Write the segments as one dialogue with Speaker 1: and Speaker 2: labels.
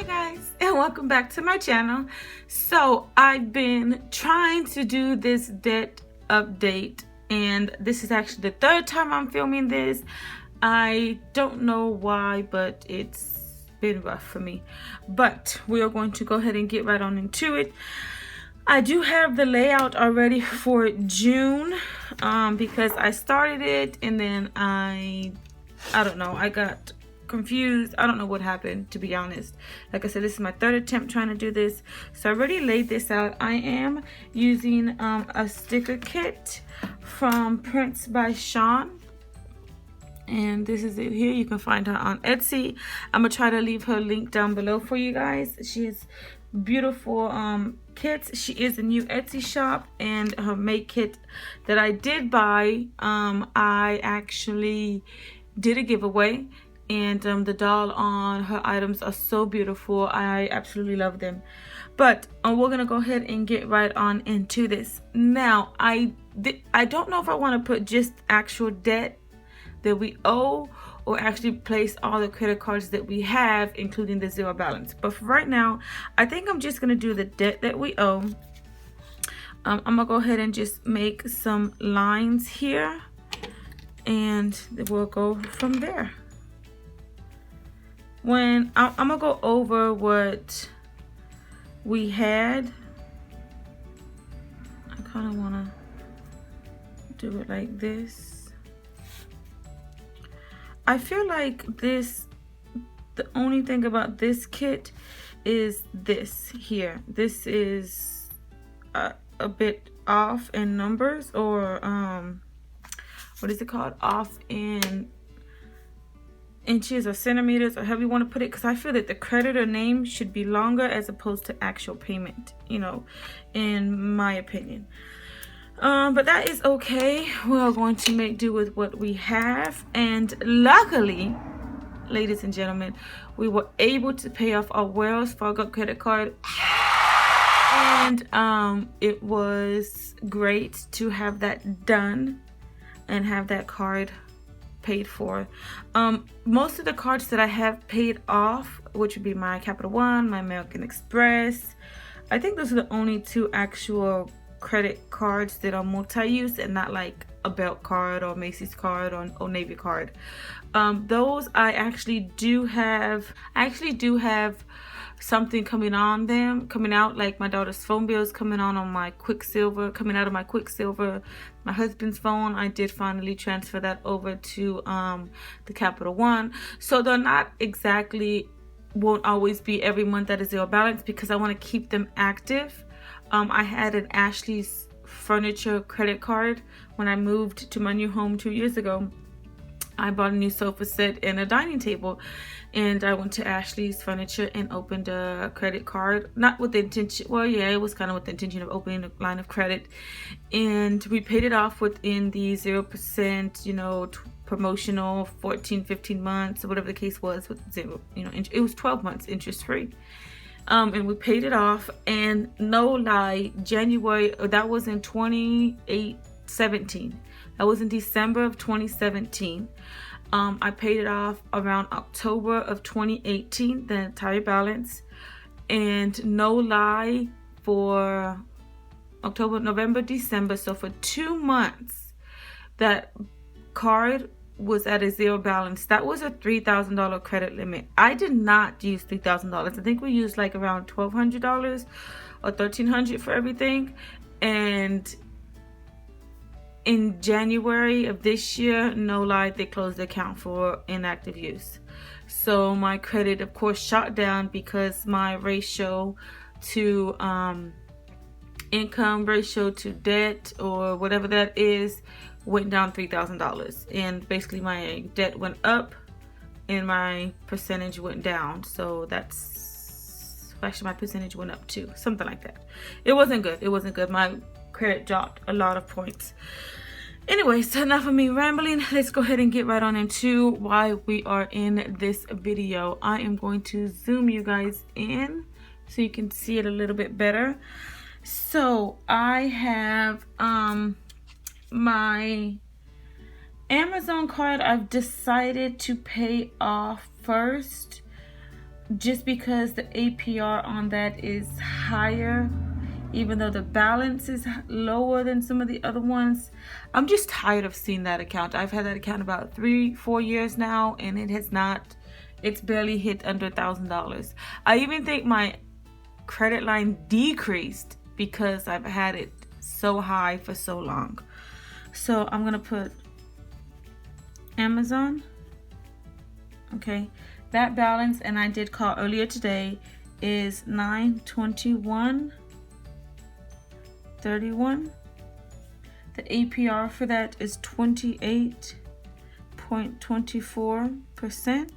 Speaker 1: guys, and welcome back to my channel. So I've been trying to do this debt update, and this is actually the third time I'm filming this. I don't know why, but it's been rough for me, but we are going to go ahead and get right on into it. I do have the layout already for June because I started it and then I don't know, I got confused. I don't know what happened, to be honest. Like I said, this is my third attempt trying to do this, so I already laid this out. I am using a sticker kit from Prince by Sean, and this is it here. You can find her on Etsy. I'm gonna try to leave her link down below for you guys. She has beautiful kits. She is a new Etsy shop, and her make kit that I did buy, I actually did a giveaway, and the doll on her items are so beautiful. I absolutely love them. But we're gonna go ahead and get right on into this. Now I don't know if I want to put just actual debt that we owe, or actually place all the credit cards that we have, including the zero balance. But for right now, I think I'm just gonna do the debt that we owe. I'm gonna go ahead and just make some lines here, and we'll go from there. When I'm gonna go over what we had, I kind of want to do it like this. I feel like this, the only thing about this kit is this here. This is a bit off in numbers, or what is it called? Off in inches or centimeters, or however you want to put it, because I feel that the creditor name should be longer as opposed to actual payment, you know, in my opinion. But that is okay. We're going to make do with what we have, and luckily, ladies and gentlemen, we were able to pay off our Wells Fargo credit card, and it was great to have that done and have that card paid for. Most of the cards that I have paid off, which would be my Capital One, my American Express, I think those are the only two actual credit cards that are multi-use and not like a Belt card or Macy's card or Old Navy card. Those I actually do have. I actually do have something coming out, like my daughter's phone bills coming on my Quicksilver, coming out of my Quicksilver. My husband's phone, I did finally transfer that over to the Capital One. So they're not exactly, won't always be every month at a zero balance, because I want to keep them active. I had an Ashley's Furniture credit card when I moved to my new home 2 years ago. I bought a new sofa set and a dining table, and I went to Ashley's Furniture and opened a credit card, not with the intention, well, yeah, it was kind of with the intention of opening a line of credit, and we paid it off within the 0%, you know, promotional 14-15 months, or whatever the case was, with zero, you know, it was 12 months interest free. And we paid it off, and no lie, January, that was in 2017. That was in December of 2017. I paid it off around October of 2018, the entire balance. And no lie, for October, November, December, so for 2 months, that card was at a zero balance. That was a $3,000 credit limit. I did not use $3,000. I think we used like around $1,200 or $1,300 for everything. And in January of this year, no lie, they closed the account for inactive use. So my credit, of course, shot down, because my ratio to income ratio to debt, or whatever that is, went down $3,000, and basically my debt went up and my percentage went down. So that's actually, my percentage went up too, something like that. It wasn't good. It wasn't good. My credit dropped a lot of points. Anyways, enough of me rambling. Let's go ahead and get right on into why we are in this video. I am going to zoom you guys in so you can see it a little bit better. So I have my Amazon card I've decided to pay off first. just because the APR on that is higher, even though the balance is lower than some of the other ones. I'm just tired of seeing that account. I've had that account about 3-4 years now, and it's barely hit under $1,000. I even think my credit line decreased because I've had it so high for so long. So I'm gonna put Amazon. Okay, that balance, and I did call earlier today, is $921.31. The APR for that is 28.24%.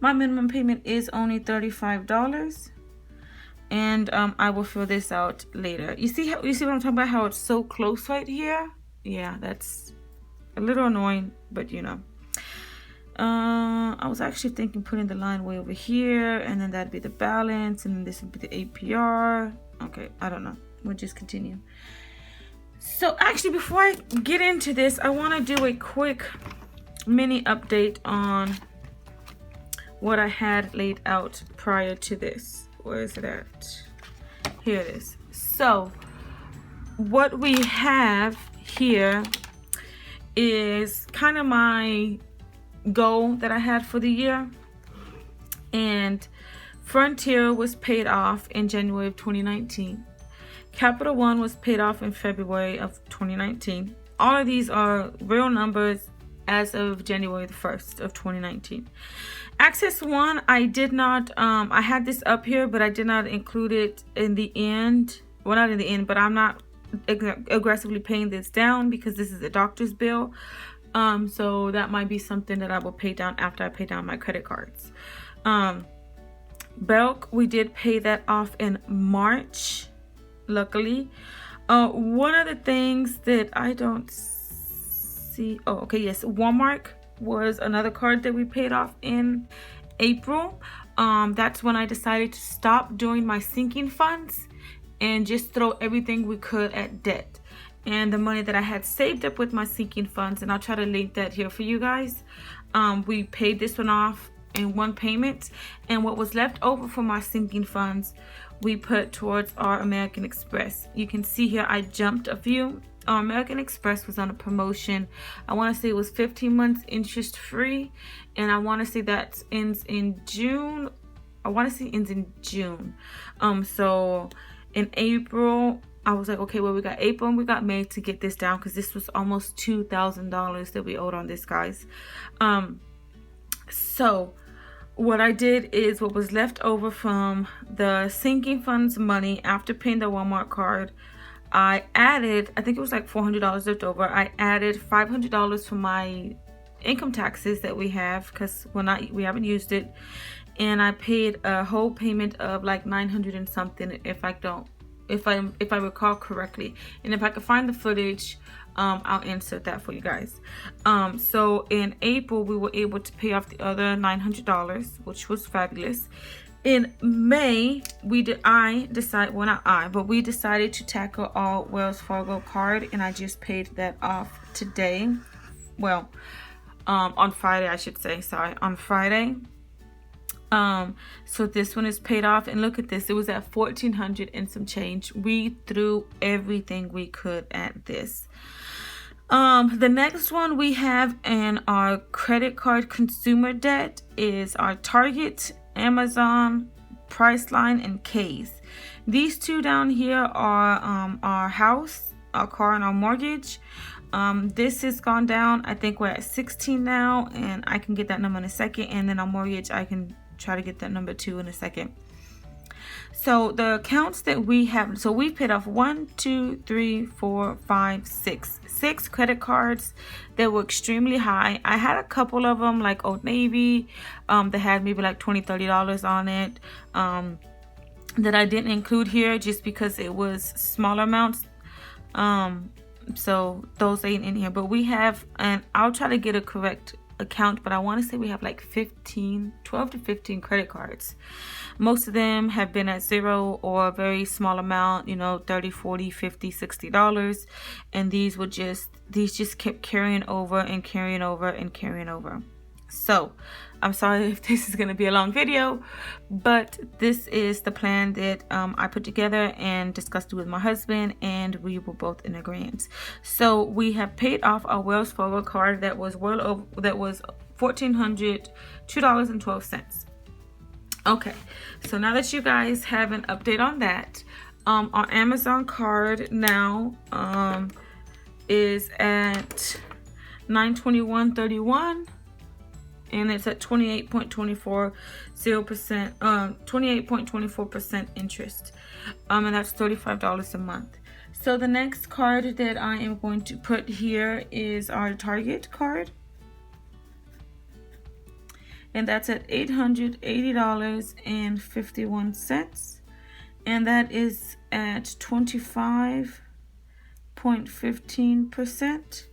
Speaker 1: My minimum payment is only $35, and I will fill this out later. You see what I'm talking about? How it's so close right here? Yeah, that's a little annoying, but you know. I was actually thinking putting the line way over here, and then that'd be the balance, and then this would be the APR. Okay, I don't know. We'll just continue. So actually, before I get into this, I want to do a quick mini update on what I had laid out prior to this. Where is it at? Here it is. So what we have here is kind of my goal that I had for the year, and Frontier was paid off in January of 2019. Capital One was paid off in February of 2019. All of these are real numbers as of January the 1st of 2019. Access One, I did not, I had this up here, but I did not include it in the end. Well, not in the end, but I'm not aggressively paying this down because this is a doctor's bill. So that might be something that I will pay down after I pay down my credit cards. Belk, we did pay that off in March, luckily. One of the things that I don't see, oh, okay, yes, Walmart was another card that we paid off in April. That's when I decided to stop doing my sinking funds and just throw everything we could at debt. And the money that I had saved up with my sinking funds, and I'll try to link that here for you guys. We paid this one off in one payment, and what was left over from my sinking funds, we put towards our American Express. You can see here I jumped a few. Our American Express was on a promotion. I want to say it was 15 months interest free, and I want to say that ends in June. So in April, I was like, okay, well, we got April and we got May to get this down, because this was almost $2,000 that we owed on this, guys. So what I did is, what was left over from the sinking funds money after paying the Walmart card, I added, I think it was like $400 left over. I added $500 for my income taxes that we have, because we haven't used it, and I paid a whole payment of like $900 and something, if I recall correctly. And if I can find the footage, I'll insert that for you guys. So in April, we were able to pay off the other $900, which was fabulous. In May, we decided to tackle all Wells Fargo card, and I just paid that off today. Well, on Friday, I should say. Sorry, on Friday. So this one is paid off, and look at this. It was at $1,400 and some change. We threw everything we could at this. The next one we have in our credit card consumer debt is our Target, Amazon, Priceline, and K's. These two down here are our house, our car, and our mortgage. This has gone down. I think we're at 16 now, and I can get that number in a second. And then our mortgage, I can try to get that number too in a second. So the accounts that we have, so we've paid off 6 credit cards that were extremely high. I had a couple of them, like Old Navy, that had maybe like $20-30 on it, that I didn't include here just because it was smaller amounts. So those ain't in here, but we have, and I'll try to get a correct account, but I want to say we have like 12 to 15 credit cards. Most of them have been at zero or a very small amount, $30, $40, $50, $60, and these just kept carrying over and carrying over and carrying over. So I'm sorry if this is going to be a long video, but this is the plan that I put together and discussed with my husband, and we were both in agreement. So we have paid off our Wells Fargo card that was $1,402.12. Okay, so now that you guys have an update on that, our Amazon card now is at $921.31, and it's at 28.24% interest, and that's $35 a month. So the next card that I am going to put here is our Target card, and that's at $880.51, and that is at 25.15%,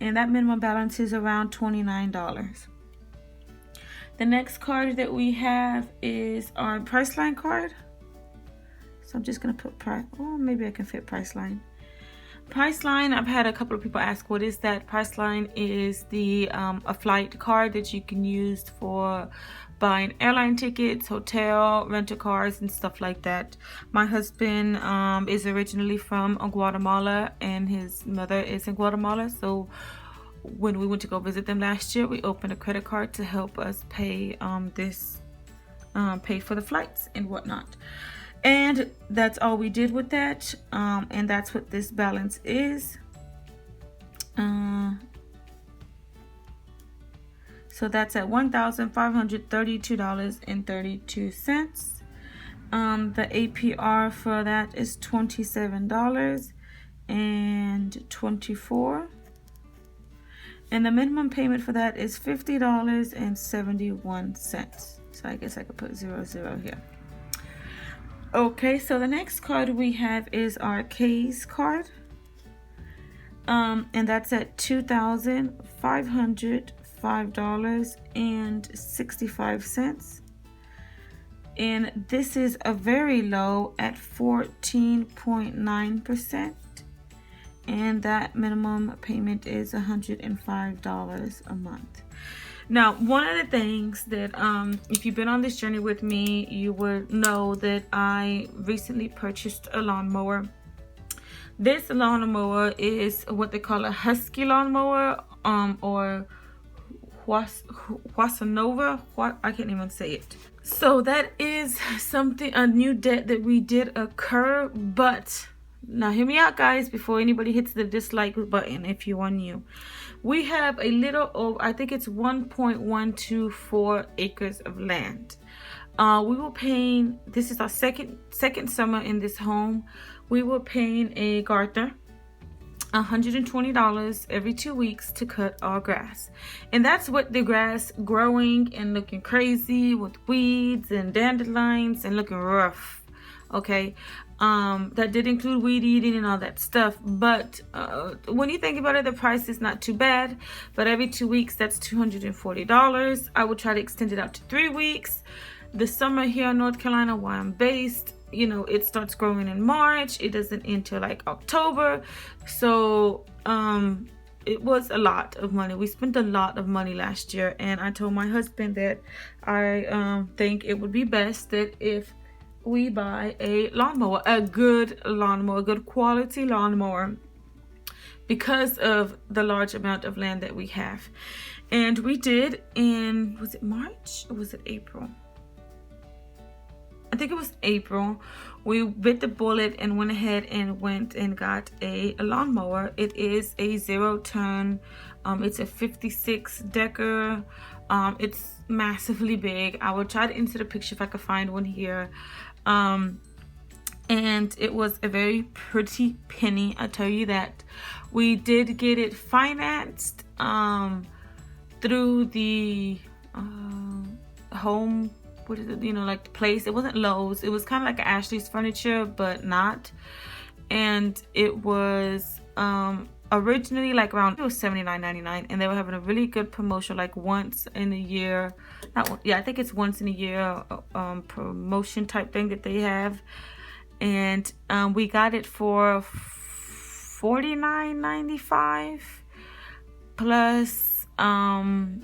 Speaker 1: and that minimum balance is around $29. The next card that we have is our Priceline card. So I'm just gonna put price. Oh, maybe I can fit Priceline. Priceline, I've had a couple of people ask, what is that? Priceline is a flight card that you can use for buying airline tickets, hotel, rental cars, and stuff like that. My husband is originally from Guatemala, and his mother is in Guatemala. So when we went to go visit them last year, we opened a credit card to help us pay pay for the flights and whatnot. And that's all we did with that, and that's what this balance is. So that's at $1,532.32. The APR for that is $27.24, and the minimum payment for that is $50.71. So I guess I could put 00 here. Okay, so the next card we have is our K's card, and that's at $2,505.65, and this is a very low at 14.9%, and that minimum payment is $105 a month. Now, one of the things that, if you've been on this journey with me, you would know that I recently purchased a lawnmower. This lawnmower is what they call a husky lawnmower, or Huasanova. I can't even say it. So that is a new debt that we did occur, but now hear me out, guys, before anybody hits the dislike button if you are new. We have a little over, I think it's 1.124 acres of land. We were paying, this is our second summer in this home. We were paying a gardener $120 every 2 weeks to cut our grass. And that's with the grass growing and looking crazy with weeds and dandelions and looking rough. Okay, that did include weed eating and all that stuff, but when you think about it, the price is not too bad. But every 2 weeks, that's $240. I would try to extend it out to 3 weeks. The summer here in North Carolina, where I'm based, you know, it starts growing in March. It doesn't end till like October. So it was a lot of money. We spent a lot of money last year, and I told my husband that I think it would be best that if we buy a lawnmower, a good lawnmower, a good quality lawnmower, because of the large amount of land that we have. And we did in, was it March or was it April? I think it was April. We bit the bullet and went ahead and got a lawnmower. It is a 0-turn. It's a 56 decker. It's massively big. I will try to insert a picture if I could find one here. And it was a very pretty penny, I tell you that. We did get it financed through the home, what is it, you know, like the place. It wasn't Lowe's, it was kind of like Ashley's Furniture, but not. And it was originally like around, it was $79.99, and they were having a really good promotion, like once in a year. I think it's once in a year promotion type thing that they have. And we got it for $49.95 plus $5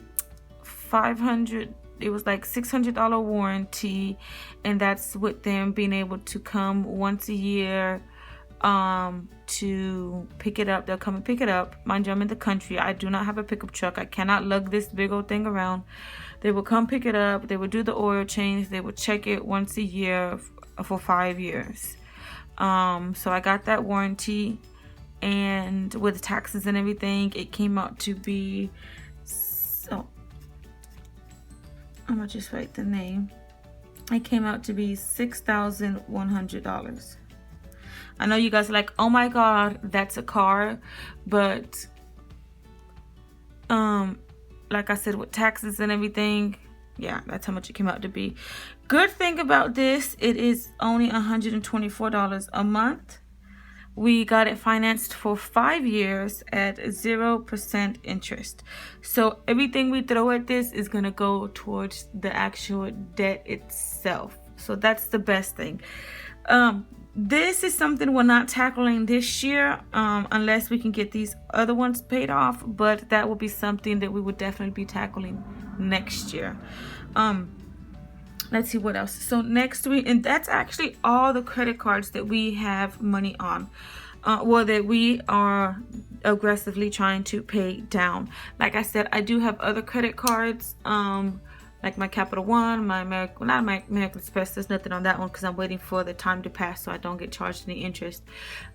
Speaker 1: $500. It was like $600 warranty, and that's with them being able to come once a year to pick it up. They'll come and pick it up. Mind you, I'm in the country. I do not have a pickup truck. I cannot lug this big old thing around. They will come pick it up. They will do the oil change. They will check it once a year for 5 years. So I got that warranty, and with taxes and everything, it came out to be, so I'm gonna just write the name. It came out to be $6,100. I know you guys are like, oh my god, that's a car, but like I said, with taxes and everything, yeah, that's how much it came out to be. Good thing about this, it is only $124 a month. We got it financed for 5 years at 0% interest. So everything we throw at this is gonna go towards the actual debt itself. So that's the best thing. This is something we're not tackling this year unless we can get these other ones paid off, but that will be something that we would definitely be tackling next year. Let's see what else. So next week, and that's actually all the credit cards that we have money on, well, that we are aggressively trying to pay down. Like I said, I do have other credit cards, like my Capital One, my American, not my American Express. There's nothing on that one because I'm waiting for the time to pass so I don't get charged any interest.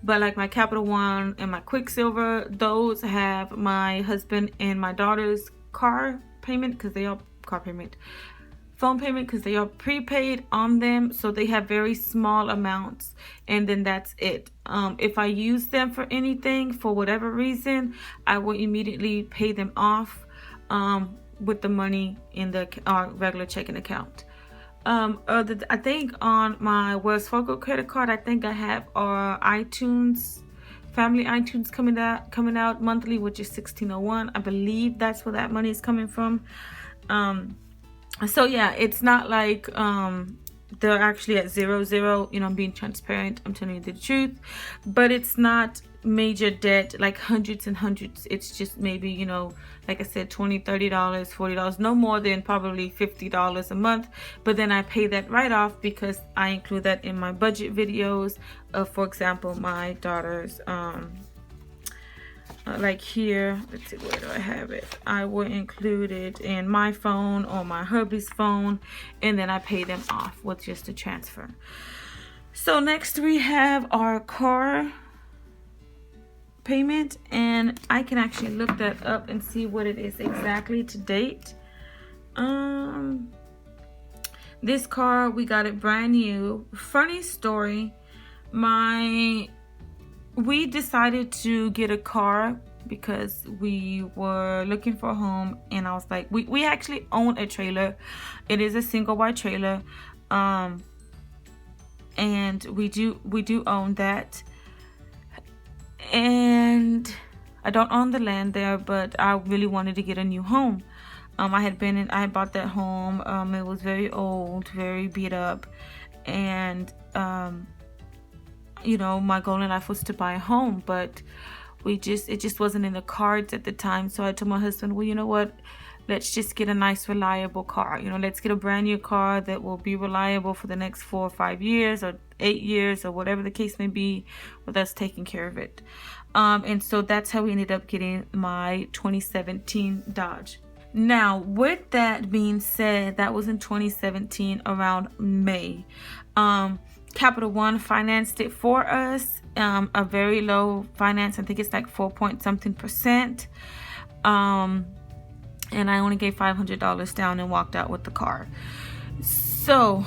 Speaker 1: But like my Capital One and my Quicksilver, those have my husband and my daughter's car payment because they are phone payment because they are prepaid on them, so they have very small amounts, and then that's it. If I use them for anything for whatever reason, I will immediately pay them off with the money in the regular checking account. I think on my Wells Fargo credit card, I think I have our family iTunes coming out monthly, which is $16.01. I believe that's where that money is coming from. So yeah, it's not like they're actually at 0. You know, I'm being transparent, I'm telling you the truth, but it's not major debt like hundreds and hundreds. It's just maybe, you know, like I said, $20, $30, $40, no more than probably $50 a month. But then I pay that right off because I include that in my budget videos of, for example, my daughter's like here, let's see, where do I have it? I will include it in my phone or my hubby's phone, and then I pay them off with just a transfer. So next we have our car payment, and I can actually look that up and see what it is exactly to date. This car, we got it brand new. Funny story, we decided to get a car because we were looking for a home, and I was like, we actually own a trailer. It is a single wide trailer, and we do own that. And I don't own the land there, but I really wanted to get a new home. I had bought that home. It was very old, very beat up, and you know, my goal in life was to buy a home, but it just wasn't in the cards at the time. So I told my husband, well, you know what, let's just get a nice reliable car. You know, let's get a brand new car that will be reliable for the next 4 or 5 years or 8 years or whatever the case may be, with us taking care of it. And so that's how we ended up getting my 2017 Dodge. Now, with that being said, that was in 2017 around May. Capital One financed it for us, a very low finance. I think it's like 4-point-something%. And I only gave $500 down and walked out with the car. So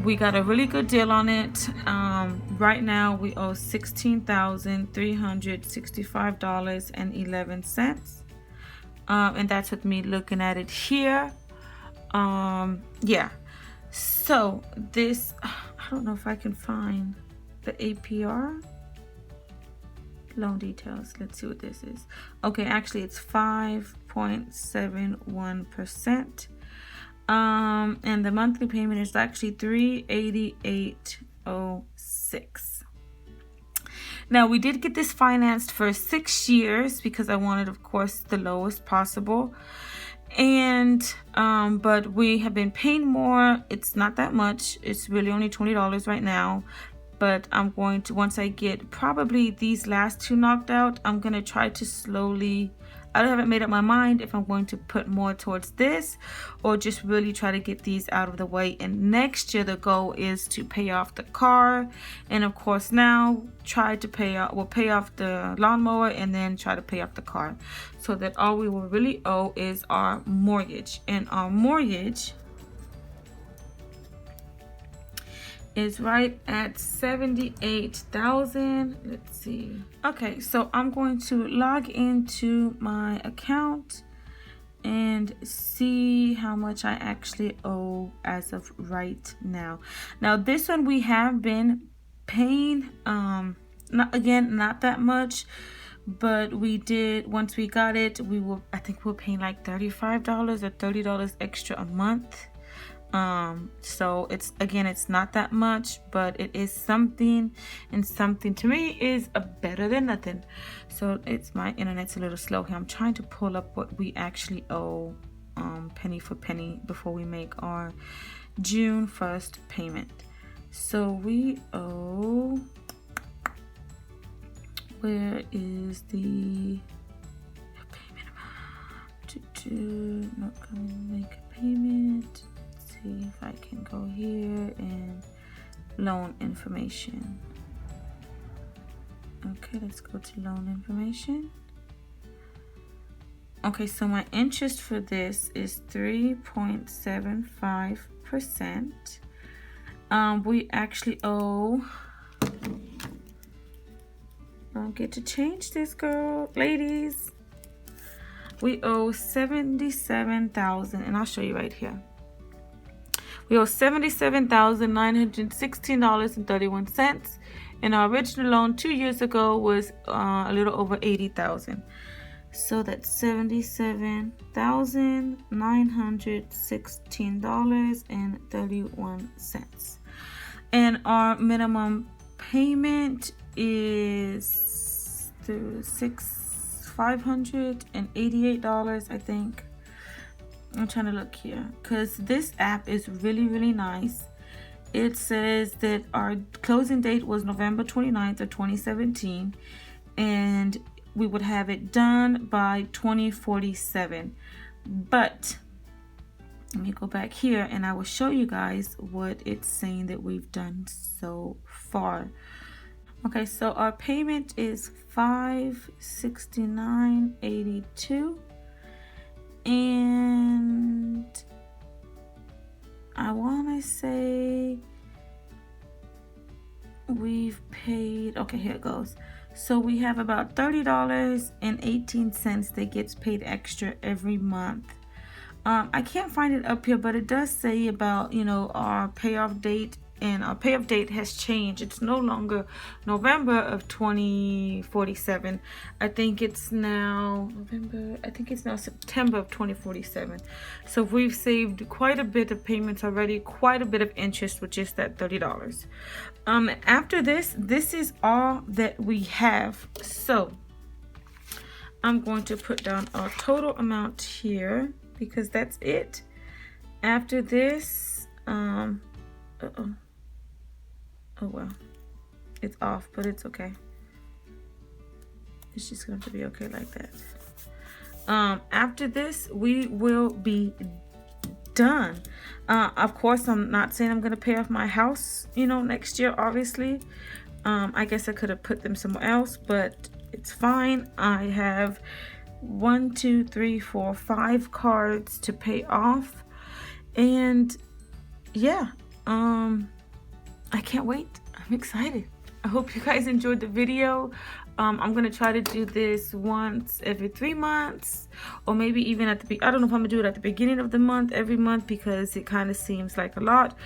Speaker 1: we got a really good deal on it. Right now we owe $16,365.11. And that's with me looking at it here. Yeah. So this, I don't know if I can find the APR loan details. Let's see what this is. Okay, actually it's 5.71%. And the monthly payment is actually $388.06. Now, we did get this financed for 6 years because I wanted, of course, the lowest possible. And but we have been paying more. It's not that much. It's really only $20 right now. But I'm going to, once I get probably these last two knocked out, I'm going to try to slowly, I haven't made up my mind if I'm going to put more towards this or just really try to get these out of the way. And next year the goal is to pay off the car, and of course now try to pay off the lawnmower and then try to pay off the car, so that all we will really owe is our mortgage. And our mortgage is right at $78,000. Let's see. Okay, so I'm going to log into my account and see how much I actually owe as of right now. Now this one we have been paying not that much, but we did, once we got it, I think we were paying like $35 or $30 extra a month. So it's not that much, but it is something, and something to me is better than nothing. So my internet's a little slow here. I'm trying to pull up what we actually owe penny for penny before we make our June 1st payment. So we owe, where is the payment amount? Not gonna make a payment. See if I can go here and loan information. Okay, let's go to loan information. Okay, so my interest for this is 3.75%. We actually owe, don't get to change this, girl, ladies. We owe $77,000, and I'll show you right here. We owe $77,916.31, and our original loan 2 years ago was a little over $80,000. So that's $77,916.31, and our minimum payment is $588, I think. I'm trying to look here because this app is really, really nice. It says that our closing date was November 29th of 2017, and we would have it done by 2047. But let me go back here and I will show you guys what it's saying that we've done so far. Okay, so our payment is $569.82. And I want to say we've paid, okay, here it goes. So we have about $30.18 that gets paid extra every month. I can't find it up here, but it does say about, our payoff date, and our payoff date has changed. It's no longer November of 2047. I think it's now September of 2047. So we've saved quite a bit of payments already, quite a bit of interest with just that $30. After this is all that we have. So I'm going to put down our total amount here because that's it. After this, oh well, it's off, but it's okay. It's just going to be okay like that. After this, we will be done. Of course, I'm not saying I'm going to pay off my house, next year, obviously. I guess I could have put them somewhere else, but it's fine. I have 5 cards to pay off. And yeah, I can't wait. I'm excited. I hope you guys enjoyed the video. I'm going to try to do this once every 3 months, or maybe even I don't know if I'm going to do it at the beginning of the month, every month, because it kind of seems like a lot.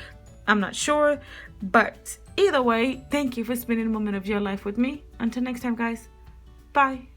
Speaker 1: I'm not sure, but either way, thank you for spending a moment of your life with me. Until next time, guys. Bye.